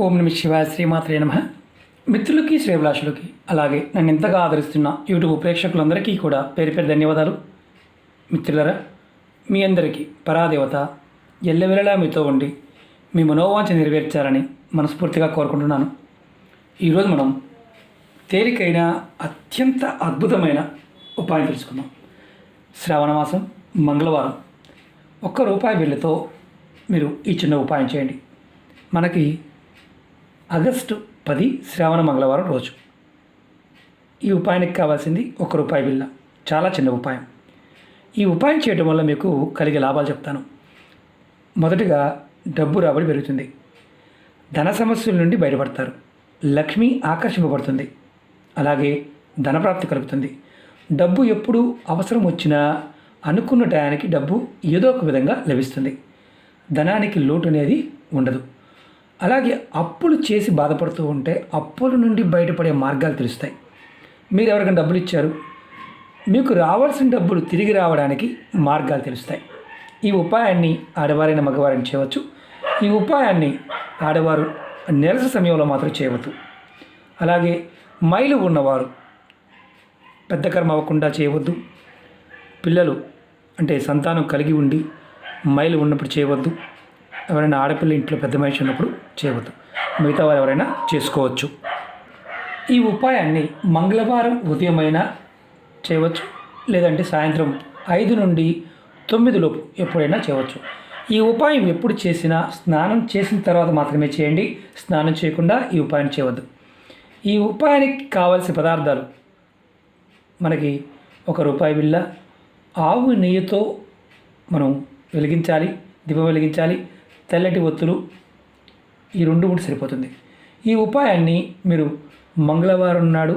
ఓం నమ శివాయ, శ్రీమాత్రే నమః. మిత్రులకి, శ్రేభిలాషులకి, అలాగే నన్ను ఎంతగా ఆదరిస్తున్న యూట్యూబ్ ప్రేక్షకులందరికీ కూడా పేరు పేరు ధన్యవాదాలు. మిత్రులరా, మీ అందరికీ పరాదేవత ఎల్లవెల్లలా మీతో ఉండి మీ మనోవాంఛ నెరవేర్చాలని మనస్ఫూర్తిగా కోరుకుంటున్నాను. ఈరోజు మనం తేలికైన అత్యంత అద్భుతమైన ఉపాయం తెలుసుకుందాం. శ్రావణ మాసం మంగళవారం ₹1 బిల్లుతో మీరు ఈ చిన్న ఉపాయం చేయండి. మనకి ఆగస్టు 10 శ్రావణ మంగళవారం రోజు. ఈ ఉపాయానికి కావాల్సింది ₹1 బిల్ల. చాలా చిన్న ఉపాయం. ఈ ఉపాయం చేయడం వల్ల మీకు కలిగే లాభాలు చెప్తాను. మొదటిగా డబ్బు రాబడి పెరుగుతుంది. ధన సమస్యల నుండి బయటపడతారు. లక్ష్మి ఆకర్షింపబడుతుంది. అలాగే ధనప్రాప్తి కలుగుతుంది. డబ్బు ఎప్పుడు అవసరం వచ్చినా అనుకున్న టయానికి డబ్బు ఏదో ఒక విధంగా లభిస్తుంది. ధనానికి లోటు అనేది ఉండదు. అలాగే అప్పులు చేసి బాధపడుతూ ఉంటే అప్పుల నుండి బయటపడే మార్గాలు తెలుస్తాయి. మీరు ఎవరికైనా డబ్బులు ఇచ్చారు, మీకు రావాల్సిన డబ్బులు తిరిగి రావడానికి మార్గాలు తెలుస్తాయి. ఈ ఉపాయాన్ని ఆడవారైన మగవారిని చేయవచ్చు. ఈ ఉపాయాన్ని ఆడవారు నెలసరి సమయంలో మాత్రం చేయవద్దు. అలాగే మైలు ఉన్నవారు పెద్ద కర్మ అవ్వకుండా చేయవద్దు. పిల్లలు అంటే సంతానం కలిగి ఉండి మైలు ఉన్నప్పుడు చేయవద్దు. ఎవరైనా ఆడపిల్ల ఇంట్లో పెద్ద మనిషి ఉన్నప్పుడు చేయవద్దు. మిగతా వారు ఎవరైనా చేసుకోవచ్చు. ఈ ఉపాయాన్ని మంగళవారం ఉదయమైనా చేయవచ్చు, లేదంటే సాయంత్రం 5 నుండి 9 లోపు ఎప్పుడైనా చేయవచ్చు. ఈ ఉపాయం ఎప్పుడు చేసినా స్నానం చేసిన తర్వాత మాత్రమే చేయండి. స్నానం చేయకుండా ఈ ఉపాయం చేయవద్దు. ఈ ఉపాయానికి కావాల్సిన పదార్థాలు మనకి ₹1 బిల్ల, ఆవు నెయ్యితో మనం వెలిగించాలి, దీపం వెలిగించాలి. తెల్లటి ఒత్తులు, ఈ 2 ఉంటే సరిపోతుంది. ఈ ఉపాయాన్ని మీరు మంగళవారం నాడు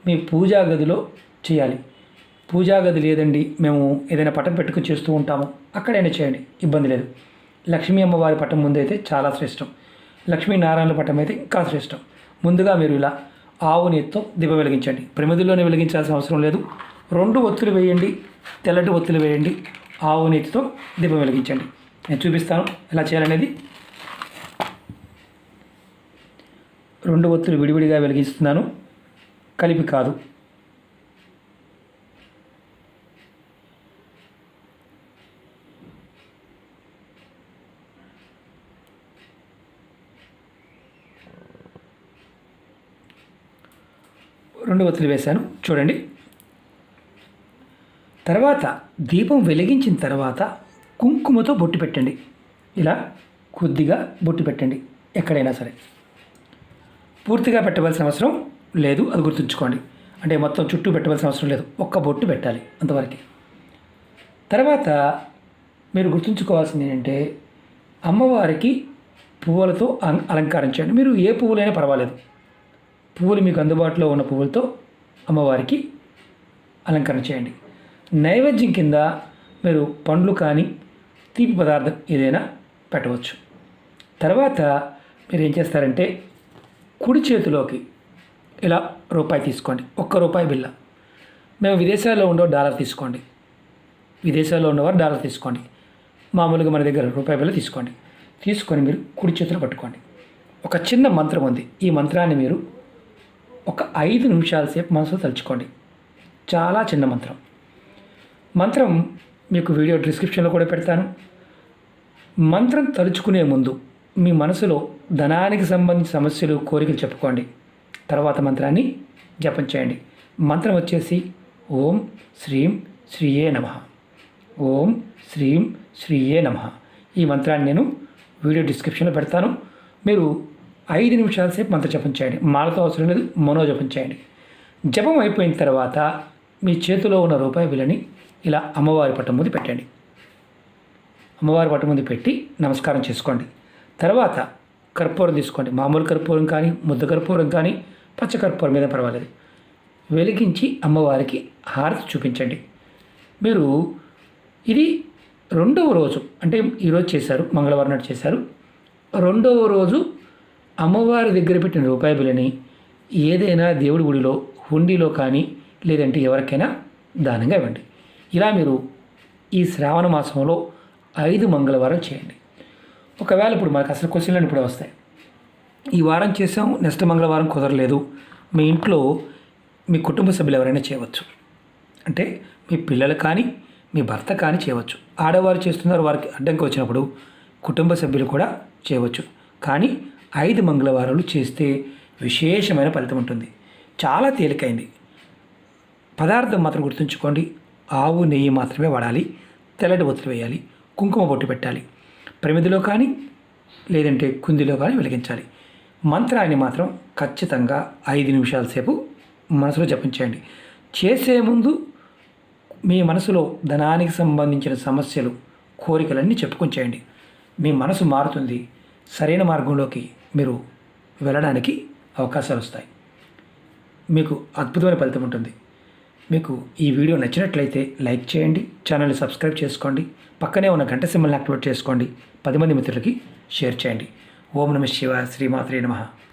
మీ పూజా గదిలో చేయాలి. పూజా గది లేదండి, మేము ఏదైనా పటం పెట్టుకుని చేస్తూ ఉంటాము, అక్కడైనా చేయండి, ఇబ్బంది లేదు. లక్ష్మీ అమ్మవారి పటం ముందు అయితే చాలా శ్రేష్టం. లక్ష్మీనారాయణ పటం అయితే ఇంకా శ్రేష్టం. ముందుగా మీరు ఇలా ఆవు నెయ్యితో దీపం వెలిగించండి. ప్రమిదిలోనే వెలిగించాల్సిన అవసరం లేదు. 2 ఒత్తులు వేయండి, తెల్లటి ఒత్తులు వేయండి, ఆవు నెయ్యితో దీపం వెలిగించండి. నేను చూపిస్తాను ఎలా చేయాలనేది. 2 ఒత్తులు విడివిడిగా వెలిగిస్తున్నాను, కలిపి కాదు. రెండు ఒత్తులు వేశాను, చూడండి. తర్వాత దీపం వెలిగించిన తర్వాత కుంకుమతో బొట్టు పెట్టండి. ఇలా కొద్దిగా బొట్టు పెట్టండి, ఎక్కడైనా సరే. పూర్తిగా పెట్టవలసిన అవసరం లేదు, అది గుర్తుంచుకోండి. అంటే మొత్తం చుట్టూ పెట్టవలసిన అవసరం లేదు, ఒక్క బొట్టు పెట్టాలి అంతవరకు. తర్వాత మీరు గుర్తుంచుకోవాల్సింది ఏంటంటే అమ్మవారికి పువ్వులతో అలంకారం చేయండి. మీరు ఏ పువ్వులైనా పర్వాలేదు, పువ్వులు మీకు అందుబాటులో ఉన్న పువ్వులతో అమ్మవారికి అలంకరణ చేయండి. నైవేద్యం కింద మీరు పండ్లు కానీ తీపి పదార్థం ఏదైనా పెట్టవచ్చు. తర్వాత మీరు ఏం చేస్తారంటే కుడి చేతిలోకి ఇలా ₹1 తీసుకోండి, ₹1 బిల్ల. మేము విదేశాల్లో ఉండేవారు డాలర్ తీసుకోండి, విదేశాల్లో ఉన్నవారు డాలర్ తీసుకోండి. మామూలుగా మన దగ్గర ₹1 బిల్ల తీసుకోండి. తీసుకొని మీరు కుడి చేతిలో పట్టుకోండి. ఒక చిన్న మంత్రం ఉంది. ఈ మంత్రాన్ని మీరు ఒక 5 నిమిషాల సేపు మనసులో తలుచుకోండి. చాలా చిన్న మంత్రం. మంత్రం మీకు వీడియో డిస్క్రిప్షన్లో కూడా పెడతాను. మంత్రం తలుచుకునే ముందు మీ మనసులో ధనానికి సంబంధించిన సమస్యలు, కోరికలు చెప్పుకోండి. తర్వాత మంత్రాన్ని జపం చేయండి. మంత్రం వచ్చేసి ఓం శ్రీం శ్రీయే నమః, ఓం శ్రీం శ్రీయే నమః. ఈ మంత్రాన్ని నేను వీడియో డిస్క్రిప్షన్లో పెడతాను. మీరు 5 నిమిషాల సేపు మంత్ర జపం చేయండి. మాలతో అవసరం లేదు, మనోజపం చేయండి. జపం అయిపోయిన తర్వాత మీ చేతిలో ఉన్న ₹1 బిల్లని ఇలా అమ్మవారి పట్టం ముందు పెట్టండి. అమ్మవారి పట్టం ముందు పెట్టి నమస్కారం చేసుకోండి. తర్వాత కర్పూరం తీసుకోండి. మామూలు కర్పూరం కానీ, ముద్ద కర్పూరం కానీ, పచ్చ కర్పూరం మీద పర్వాలేదు. వెలిగించి అమ్మవారికి హారతి చూపించండి. మీరు ఇది 2వ రోజు, అంటే ఈరోజు చేశారు, మంగళవారం నాడు చేశారు. 2వ రోజు అమ్మవారి దగ్గర పెట్టిన ₹1 బిల్లని ఏదైనా దేవుడి గుడిలో, హుండీలో కానీ, లేదంటే ఎవరికైనా దానంగా ఇవ్వండి. ఇలా మీరు ఈ శ్రావణ మాసంలో 5 మంగళవారం చేయండి. ఒకవేళ ఇప్పుడు మనకు అసలు క్వశ్చన్లు ఇప్పుడే వస్తాయి. ఈ వారం చేసాం, నెక్స్ట్ మంగళవారం కుదరలేదు, మీ ఇంట్లో మీ కుటుంబ సభ్యులు ఎవరైనా చేయవచ్చు. అంటే మీ పిల్లలు కానీ మీ భర్త కానీ చేయవచ్చు. ఆడవారు చేస్తున్నారు, వారికి అడ్డంకి వచ్చినప్పుడు కుటుంబ సభ్యులు కూడా చేయవచ్చు. కానీ 5 మంగళవారాలు చేస్తే విశేషమైన ఫలితం ఉంటుంది. చాలా తేలికైంది. పదార్థం మాత్రం గుర్తుంచుకోండి, ఆవు నెయ్యి మాత్రమే వాడాలి, తెల్లటి ఒత్తులు వేయాలి, కుంకుమ బొట్టు పెట్టాలి, ప్రమిదిలో కానీ లేదంటే కుందిలో కానీ వెలిగించాలి. మంత్రాన్ని మాత్రం ఖచ్చితంగా 5 నిమిషాల సేపు మనసులో జపించండి. చేసే ముందు మీ మనసులో ధనానికి సంబంధించిన సమస్యలు, కోరికలన్నీ చెప్పుకొని చేయండి. మీ మనసు మారుతుంది, సరైన మార్గంలోకి మీరు వెళ్ళడానికి అవకాశాలు వస్తాయి. మీకు అద్భుతమైన ఫలితం ఉంటుంది. మీకు ఈ వీడియో నచ్చినట్లయితే లైక్ చేయండి, ఛానల్ని సబ్స్క్రైబ్ చేసుకోండి, పక్కనే ఉన్న గంట సింబల్ని యాక్టివేట్ చేసుకోండి, 10 మంది మిత్రులకి షేర్ చేయండి. ఓం నమః శివాయ. శ్రీమాత్రే నమః.